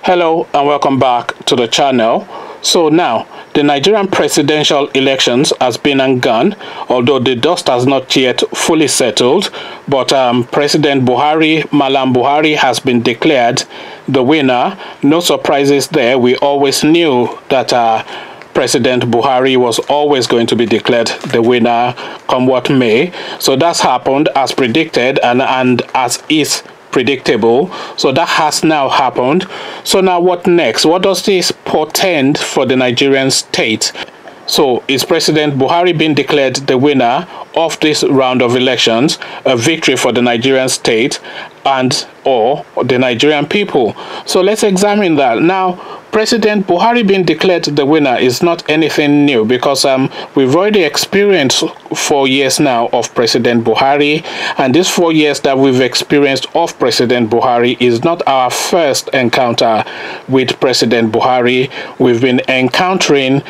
Hello and welcome back to the channel. So now, the Nigerian presidential elections has been and gone, although the dust has not yet fully settled. But President Buhari, Malam Buhari, has been declared the winner. No surprises there. We always knew that President Buhari was always going to be declared the winner come what may. So that's happened as predicted and as is predictable. So that has now happened. So now what next? What does this portend for the Nigerian state? So is President Buhari being declared the winner of this round of elections, a victory for the Nigerian state and or the Nigerian people? So let's examine that. Now, President Buhari being declared the winner is not anything new because we've already experienced 4 years now of President Buhari, and these 4 years that we've experienced of President Buhari is not our first encounter with President Buhari. We've been encountering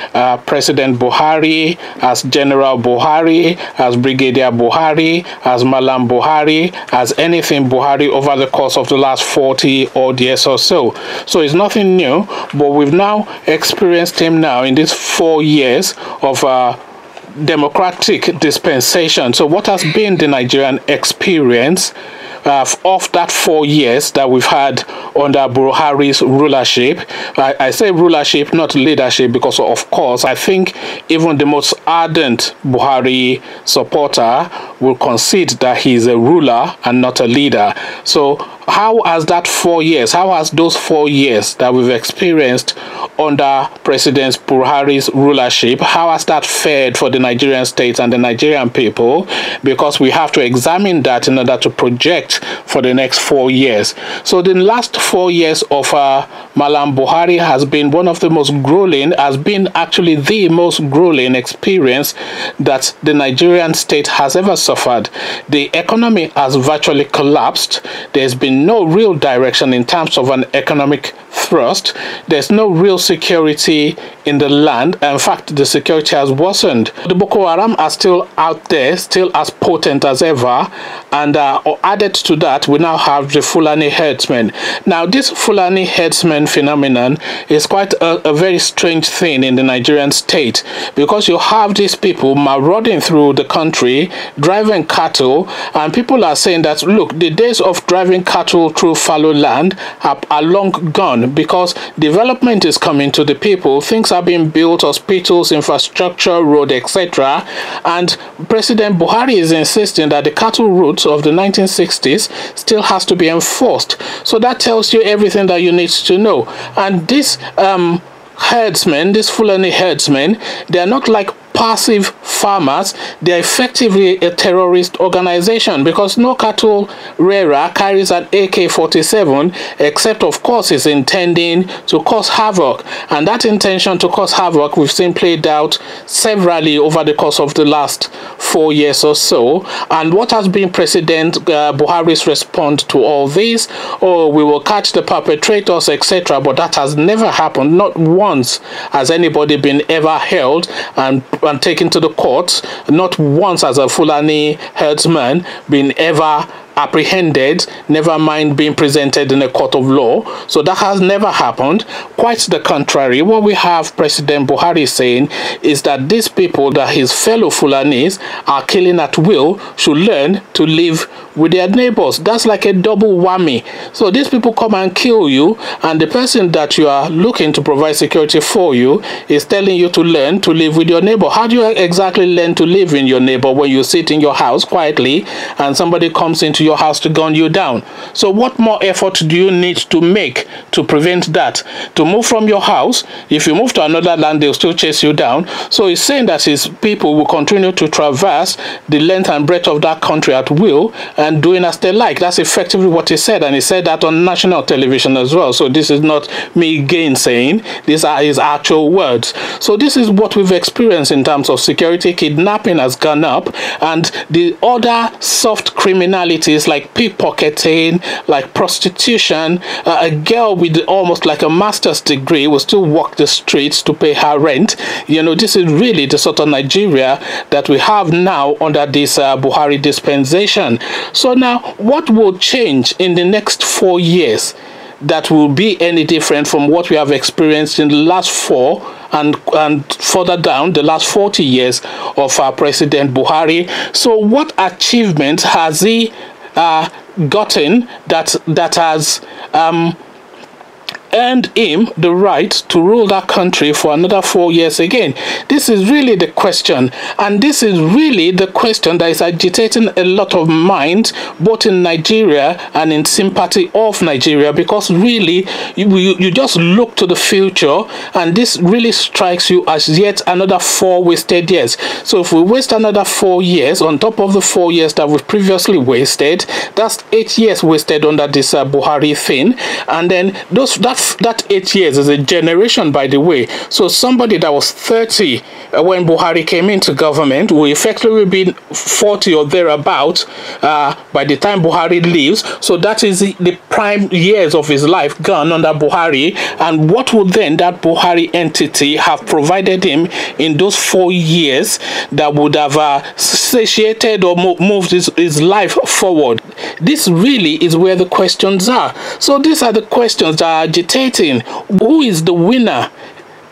President Buhari as General Buhari, as Brigadier Buhari, as Malam Buhari, as anything Buhari over the course of the last 40 odd years or so. So it's nothing new. But we've now experienced him now in these 4 years of democratic dispensation. So what has been the Nigerian experience of that 4 years that we've had under Buhari's rulership? I say rulership, not leadership, because of course I think even the most ardent Buhari supporter will concede that he's a ruler and not a leader. So how has that 4 years, how has those 4 years that we've experienced under President Buhari's rulership, how has that fared for the Nigerian state and the Nigerian people? Because we have to examine that in order to project for the next 4 years. So the last 4 years of Malam Buhari has been one of the most grueling, has been actually the most grueling experience that the Nigerian state has ever suffered. The economy has virtually collapsed. There's been no real direction in terms of an economic thrust. There's no real security in the land. In fact, the security has worsened. The Boko Haram are still out there, still as potent as ever. And added to that, we now have the Fulani herdsmen. Now, this Fulani herdsmen phenomenon is quite a very strange thing in the Nigerian state, because you have these people marauding through the country, driving cattle, and people are saying that, look, the days of driving cattle through fallow land are long gone, because development is coming to the people. Things are being built, hospitals, infrastructure, road, etc. And President Buhari is insisting that the cattle routes of the 1960s still has to be enforced. So that tells you everything that you need to know. And these herdsmen, these Fulani herdsmen, they are not like passive farmers. They are effectively a terrorist organization, because no cattle rearer carries an AK-47 except of course is intending to cause havoc, and that intention to cause havoc we've seen played out severally over the course of the last 4 years or so. And what has been President Buhari's response to all this? Oh, we will catch the perpetrators, etc. But that has never happened. Not once has anybody been ever held and taken to the courts. Not once has a Fulani herdsman been ever apprehended, never mind being presented in a court of law. So that has never happened. Quite the contrary. What we have President Buhari saying is that these people, that his fellow Fulanis are killing at will, should learn to live with their neighbors. That's like a double whammy. So these people come and kill you, and the person that you are looking to provide security for you is telling you to learn to live with your neighbor. How do you exactly learn to live in your neighbor when you sit in your house quietly and somebody comes into your house to gun you down? So what more effort do you need to make to prevent that? To move from your house, if you move to another land, they'll still chase you down. So he's saying that his people will continue to traverse the length and breadth of that country at will and doing as they like. That's effectively what he said, and he said that on national television as well. So this is not me gainsaying, these are his actual words. So this is what we've experienced in terms of security. Kidnapping has gone up, and the other soft criminalities like pickpocketing, like prostitution. A girl with almost like a master's degree will still walk the streets to pay her rent. You know, this is really the sort of Nigeria that we have now under this Buhari dispensation. So now, what will change in the next 4 years? that will be any different from what we have experienced in the last 4 and further down the last 40 years of President Buhari. So what achievement has he gotten that has earned him the right to rule that country for another 4 years again? This is really the question, and this is really the question that is agitating a lot of minds, both in Nigeria and in sympathy of Nigeria, because really you just look to the future and this really strikes you as yet another 4 wasted years. So if we waste another 4 years on top of the 4 years that we've previously wasted, that's 8 years wasted under this Buhari thing. And then that 8 years is a generation, by the way. So somebody that was 30 when Buhari came into government will effectively be 40 or thereabout by the time Buhari leaves. So that is the prime years of his life gone under Buhari. And what would then that Buhari entity have provided him in those 4 years that would have satiated or moved his life forward? This really is where the questions are. So these are the questions that are agitating. Who is the winner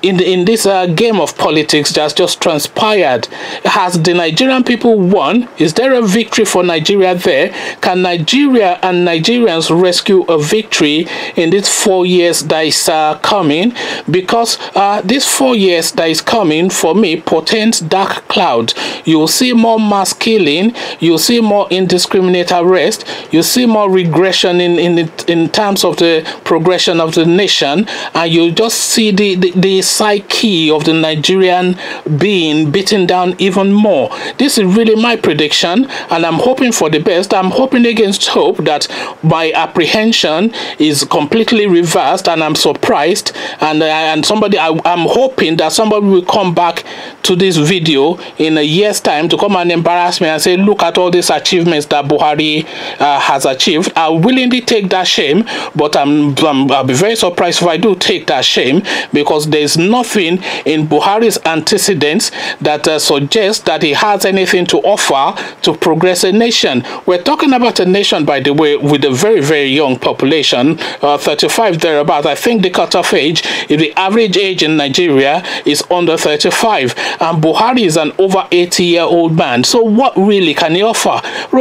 in this game of politics that's just transpired? Has the Nigerian people won? Is there a victory for Nigeria there? Can Nigeria and Nigerians rescue a victory in these 4 years that is coming? Because these 4 years that is coming, for me, portends dark cloud. You'll see more mass killing, you'll see more indiscriminate arrest, you'll see more regression in terms of the progression of the nation, and you'll just see the psyche of the Nigerian being beaten down even more. This is really my prediction, and I'm hoping for the best. I'm hoping against hope that my apprehension is completely reversed and I'm surprised, and I'm hoping that somebody will come back to this video in a year's time to come and embarrass me and say, look at all these achievements that Buhari has achieved. I'll willingly take that shame, but I'll be very surprised if I do take that shame, because there's nothing in Buhari's antecedents that suggests that he has anything to offer to progress a nation. We're talking about a nation, by the way, with a very, very young population, 35 thereabouts. I think the cutoff age, if the average age in Nigeria is under 35, and Buhari is an over 80-year-old man. So what really can he offer?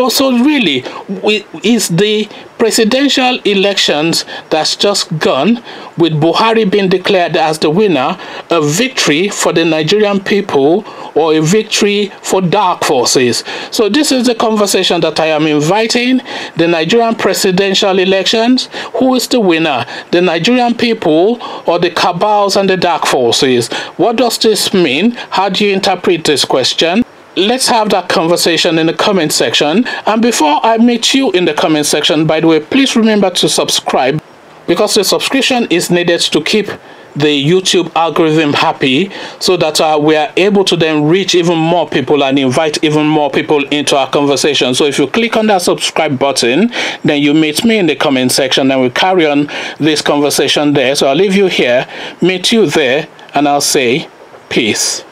So really, is the presidential elections that's just gone, with Buhari being declared as the winner, a victory for the Nigerian people or a victory for dark forces? So this is the conversation that I am inviting. The Nigerian presidential elections, who is the winner? The Nigerian people or the cabals and the dark forces? What does this mean? How do you interpret this question? Let's have that conversation in the comment section. And before I meet you in the comment section, by the way, please remember to subscribe, because the subscription is needed to keep the YouTube algorithm happy, so that we are able to then reach even more people and invite even more people into our conversation. So if you click on that subscribe button, then you meet me in the comment section and we'll carry on this conversation there. So I'll leave you here, meet you there, and I'll say peace.